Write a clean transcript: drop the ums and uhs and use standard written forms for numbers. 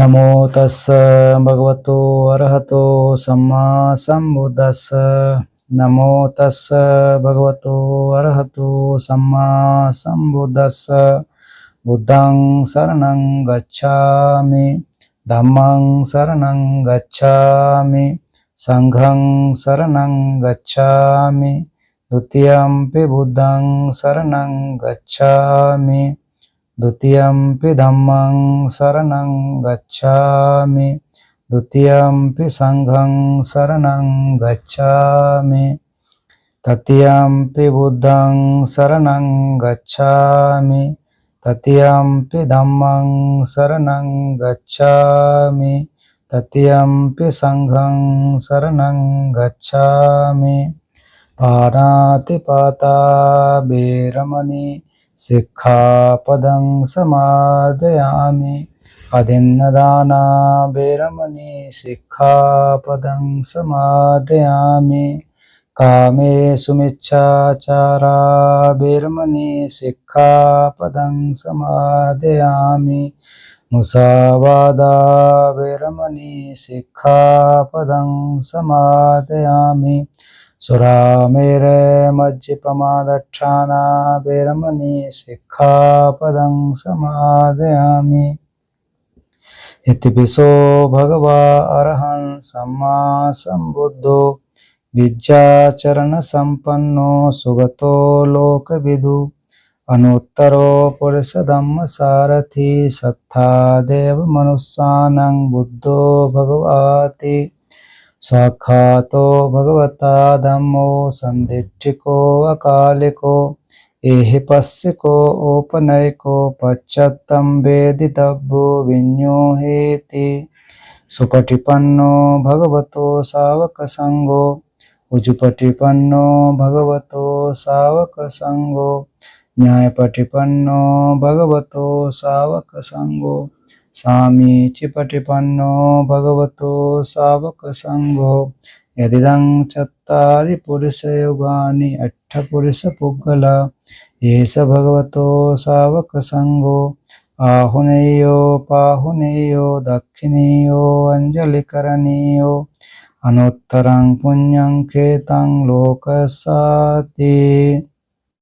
नमो तस्स भगवतो अरहतो सम्मा सम्बुद्दस्स। नमो तस्स भगवतो अरहतो सम्मा सम्बुद्दस्स। बुद्धं शरणं गच्छामि, धम्मं शरणं गच्छामि, संघं शरणं गच्छामि, द्वितीयंपि बुद्धं शरणं गच्छामि, द्वितीयंपि धम्मं शरणं गच्छामि, द्वितीयंपि संघं शरणं गच्छामि, तृतीयंपि बुद्धं शरणं गच्छामि, तृतीयंपि धम्मं शरणं गच्छामि, तृतीयंपि संघं शरणं गच्छामि। पाणातिपाता वेरमणि सिक्खापदं समादयामि। अदिन्नदाना वेरमणि सिक्खापदं समादयामि। कामेषु मिच्छाचारा वेरमणि सिक्खापदं समादयामि। मुसावादा वेरमणि सिक्खापदं समादयामि। सुरामेरे मज्जिपमादक्षाना वेरमणि सिक्खापदं समादयामि। इतिपिसो भगवा अरहं सम्मा सम्बुद्धो विद्याचरण संपन्नो सुगतो लोकविदु। अनुत्तरो पुरुष धम्म सारथि सत्ता देव मनुष्यानं बुद्धो भगवाति। साक्षातो भगवता धम्मो संदिष्टिको अकालिको। एहिपस्सिको औपनयिको पश्चात्तं वेदितव्यो विඤ्ඤोहेति। सुपटिपन्नो भगवतो सावकसंगो। उजुपटिपन्नो भगवतो सावकसंगो। न्यायपटिपन्नो भगवतो सावकसंगो। सामीचिपटिपन्नो भगवतो सावकसंगो। यदिदं चत्तारि पुरुषयुगानि अट्ठपुरुषपुद्गला। एष भगवतो सावकसंगो। आहुनेयो पाहुनेयो दक्षिणेयो अंजलिकरणीयो। अनुत्तरं पुण्यं खेतं लोकस्याति।